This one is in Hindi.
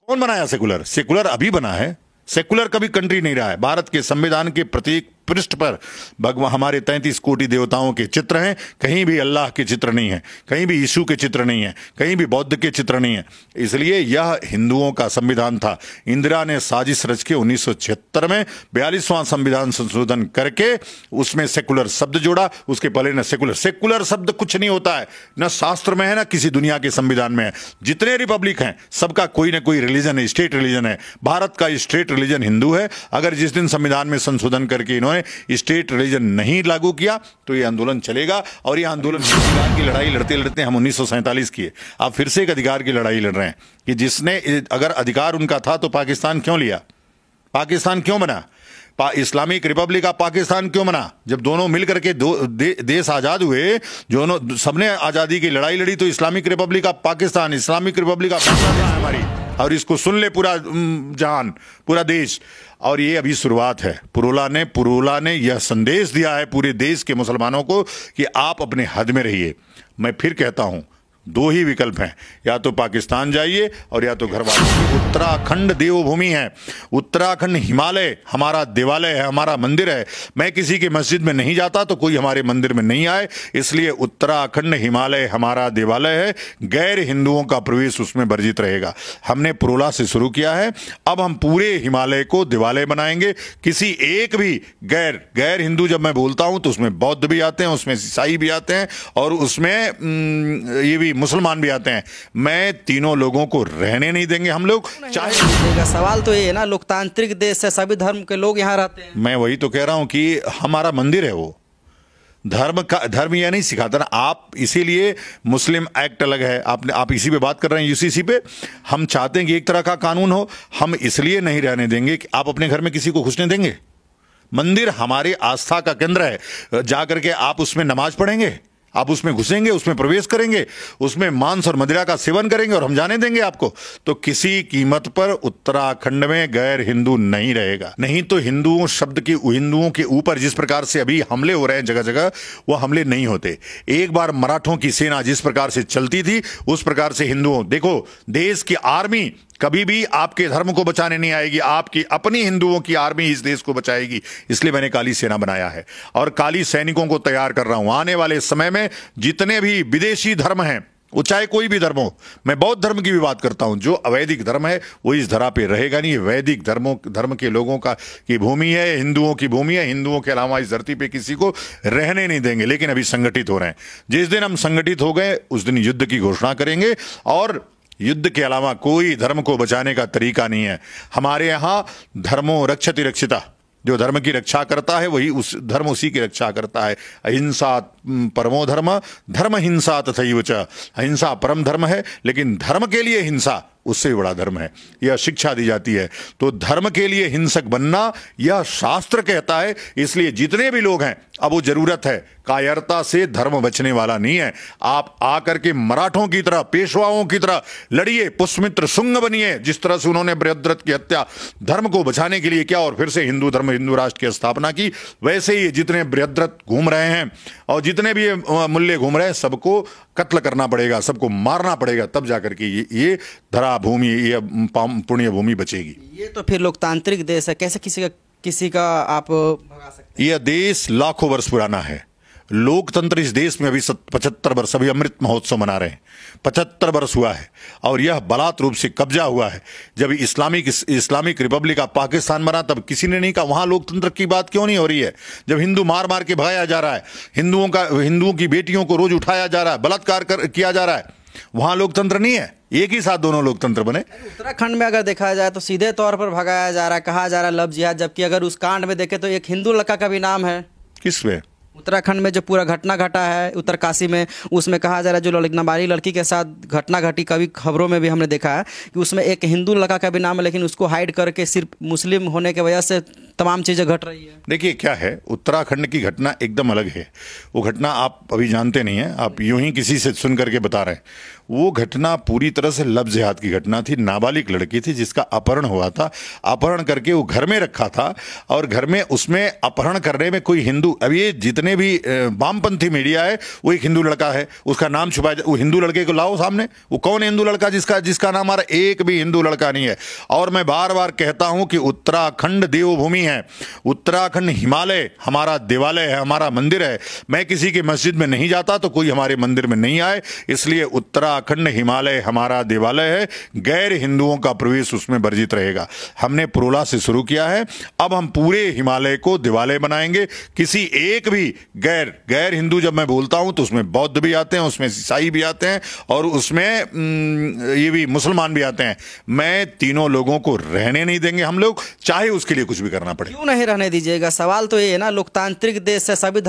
कौन बनाया सेकुलर? सेकुलर अभी बना है। सेकुलर कभी कंट्री नहीं रहा है। भारत के संविधान के प्रत्येक पृष्ठ पर भगवान हमारे 33 कोटि देवताओं के चित्र हैं। कहीं भी अल्लाह के चित्र नहीं है, कहीं भी यीशु के चित्र नहीं है, कहीं भी बौद्ध के चित्र नहीं है। इसलिए यह हिंदुओं का संविधान था। इंदिरा ने साजिश रच के 1976 में 42वां संविधान संशोधन करके उसमें सेकुलर शब्द जोड़ा। उसके पहले न सेकुलर शब्द कुछ नहीं होता है, न शास्त्र में है, न किसी दुनिया के संविधान में है। जितने रिपब्लिक हैं सबका कोई ना कोई रिलीजन है, स्टेट रिलीजन है। भारत का स्टेट रिलीजन हिंदू है। अगर जिस दिन संविधान में संशोधन करके इन्होंने स्टेट रिलीजन नहीं लागू किया तो यह आंदोलन चलेगा। और यह आंदोलन अधिकार की लड़ाई लड़ते लड़ते हम 1947 किए, अब फिर से एक अधिकार की लड़ाई लड़ रहे हैं कि जिसने, अगर अधिकार उनका था तो पाकिस्तान क्यों लिया? पाकिस्तान क्यों बना? इस्लामिक रिपब्लिक ऑफ पाकिस्तान क्यों बना? जब दोनों मिलकर के देश आजाद हुए, जो सबने आजादी की लड़ाई लड़ी, तो Islamic Republic of Pakistan, Islamic Republic of Bangladesh हमारी, और इसको सुन ले पूरा जहान, पूरा देश। और ये अभी शुरुआत है। पुरोला ने यह संदेश दिया है पूरे देश के मुसलमानों को कि आप अपने हद में रहिए। मैं फिर कहता हूं, दो ही विकल्प हैं, या तो पाकिस्तान जाइए और या तो घर वापस। उत्तराखंड देवभूमि है, उत्तराखंड हिमालय हमारा देवालय है, हमारा मंदिर है। मैं किसी के मस्जिद में नहीं जाता तो कोई हमारे मंदिर में नहीं आए, इसलिए उत्तराखंड हिमालय हमारा देवालय है। गैर हिंदुओं का प्रवेश उसमें वर्जित रहेगा। हमने पुरोला से शुरू किया है, अब हम पूरे हिमालय को देवालय बनाएंगे। किसी एक भी गैर हिंदू, जब मैं बोलता हूं तो उसमें बौद्ध भी आते हैं, उसमें ईसाई भी आते हैं, और उसमें ये भी मुसलमान भी आते हैं। मैं तीनों लोगों को रहने नहीं देंगे हम लोग। चाहे सवाल तो ये है ना, लोकतांत्रिक देश है, सभी धर्म के लोग यहाँ रहते हैं। मैं वही तो कह रहा हूं कि हमारा मंदिर है, वो धर्म यह नहीं सिखाता ना आप। इसीलिए मुस्लिम एक्ट अलग है। आप इसी पे बात कर रहे हैं, यूसीसी पे। हम चाहते हैं कि एक तरह का कानून हो। हम इसलिए नहीं रहने देंगे कि आप अपने घर में किसी को घुसने देंगे। मंदिर हमारी आस्था का केंद्र है। जाकर के आप उसमें नमाज पढ़ेंगे, आप उसमें घुसेंगे, उसमें प्रवेश करेंगे, उसमें मांस और मदिरा का सेवन करेंगे और हम जाने देंगे आपको? तो किसी कीमत पर उत्तराखंड में गैर हिंदू नहीं रहेगा। नहीं तो हिंदुओं शब्द की, हिंदुओं के ऊपर जिस प्रकार से अभी हमले हो रहे हैं जगह जगह, वो हमले नहीं होते। एक बार मराठों की सेना जिस प्रकार से चलती थी उस प्रकार से हिंदुओं, देखो देश की आर्मी कभी भी आपके धर्म को बचाने नहीं आएगी, आपकी अपनी हिंदुओं की आर्मी इस देश को बचाएगी। इसलिए मैंने काली सेना बनाया है और काली सैनिकों को तैयार कर रहा हूं। आने वाले समय में जितने भी विदेशी धर्म हैं, वो चाहे कोई भी धर्म हो, मैं बौद्ध धर्म की भी बात करता हूं, जो अवैदिक धर्म है वो इस धरा पे रहेगा नहीं। वैदिक धर्म के लोगों की भूमि है, हिंदुओं की भूमि है। हिंदुओं के अलावा इस धरती पे किसी को रहने नहीं देंगे। लेकिन अभी संगठित हो रहे हैं। जिस दिन हम संगठित हो गए उस दिन युद्ध की घोषणा करेंगे, और युद्ध के अलावा कोई धर्म को बचाने का तरीका नहीं है। हमारे यहां धर्मो रक्षति रक्षिता, जो धर्म की रक्षा करता है वही धर्म उसी की रक्षा करता है। अहिंसा परमो धर्म, धर्म हिंसा तथैव च। अहिंसा परम धर्म है, लेकिन धर्म के लिए हिंसा उससे बड़ा धर्म है। यह शिक्षा दी जाती है। तो धर्म के लिए हिंसक बनना यह शास्त्र कहता है। इसलिए जितने भी लोग हैं, अब वो जरूरत है, कायरता से धर्म बचने वाला नहीं है। आप आकर के मराठों की तरह, पेशवाओं की तरह लड़िए, पुष्यमित्र शुंग बनिए। जिस तरह से उन्होंने बृहद्रथ की हत्या धर्म को बचाने के लिए किया और फिर से हिंदू धर्म, हिंदू राष्ट्र की स्थापना की, वैसे ही जितने बृहद्रथ घूम रहे हैं और जितने भी मूल्य घूम रहे हैं, सबको कत्ल करना पड़ेगा, सबको मारना पड़ेगा, तब जाकर के ये धरा भूमि, ये पुण्य भूमि बचेगी। ये तो फिर लोकतांत्रिक देश है, कैसे किसी का आप भगा सकते हैं? यह देश लाखों वर्ष पुराना है। लोकतंत्र इस देश में अभी 75 वर्ष, अभी अमृत महोत्सव मना रहे हैं, 75 वर्ष हुआ है। और यह बलात् रूप से कब्जा हुआ है। जब इस्लामिक रिपब्लिक ऑफ पाकिस्तान बना तब किसी ने नहीं कहा वहां लोकतंत्र की बात क्यों नहीं हो रही है। जब हिंदू मार मार के भगाया जा रहा है, हिंदुओं की बेटियों को रोज उठाया जा रहा है, बलात्कार किया जा रहा है, वहां लोकतंत्र नहीं है। एक ही साथ दोनों लोकतंत्र बने। उत्तराखंड में अगर देखा जाए तो सीधे तौर पर भगाया जा रहा है, कहा जा रहा है लव जिहाद, जबकि अगर उस कांड में देखे तो एक हिंदू लड़का का भी नाम है। किस पे? उत्तराखंड में जो पूरा घटना घटा है उत्तरकाशी में, उसमें कहा जा रहा है जो नाबालिग लड़की के साथ घटना घटी, कभी खबरों में भी हमने देखा है कि उसमें एक हिंदू लड़का का भी नाम है, लेकिन उसको हाइड करके सिर्फ मुस्लिम होने की वजह से तमाम चीज़ें घट रही है। देखिए क्या है, उत्तराखंड की घटना एकदम अलग है। वो घटना आप अभी जानते नहीं हैं, आप यूं ही किसी से सुन करके बता रहे हैं। वो घटना पूरी तरह से लब जिहाद की घटना थी। नाबालिग लड़की थी जिसका अपहरण हुआ था, अपहरण करके वो घर में रखा था और घर में उसमें अपहरण करने में कोई हिंदू, अब ये जितने भी वामपंथी मीडिया है वो एक हिंदू लड़का है, उसका नाम छुपाया, वो हिंदू लड़के को लाओ सामने, वो कौन हिंदू लड़का जिसका नाम आ रहा, एक भी हिंदू लड़का नहीं है। और मैं बार बार कहता हूं कि उत्तराखंड देवभूमि है, उत्तराखंड हिमालय हमारा देवालय है, हमारा मंदिर है। मैं किसी की मस्जिद में नहीं जाता तो कोई हमारे मंदिर में नहीं आए, इसलिए उत्तराखंड हिमालय हमारा देवालय है, गैर हिंदुओं का प्रवेश उसमें वर्जित रहेगा। हमने पुरोला से शुरू किया है, अब हम पूरे हिमालय को देवालय बनाएंगे। किसी एक भी गैर हिंदू, जब मैं बोलता हूं तो उसमें बौद्ध भी आते हैं, उसमें ईसाई भी आते हैं और उसमें ये भी मुसलमान भी आते हैं। मैं तीनों लोगों को रहने नहीं देंगे हम लोग, चाहे उसके लिए कुछ भी करना पड़े। क्यों नहीं रहने दीजिएगा? सवाल तो ये है ना, लोकतांत्रिक देश है, सभी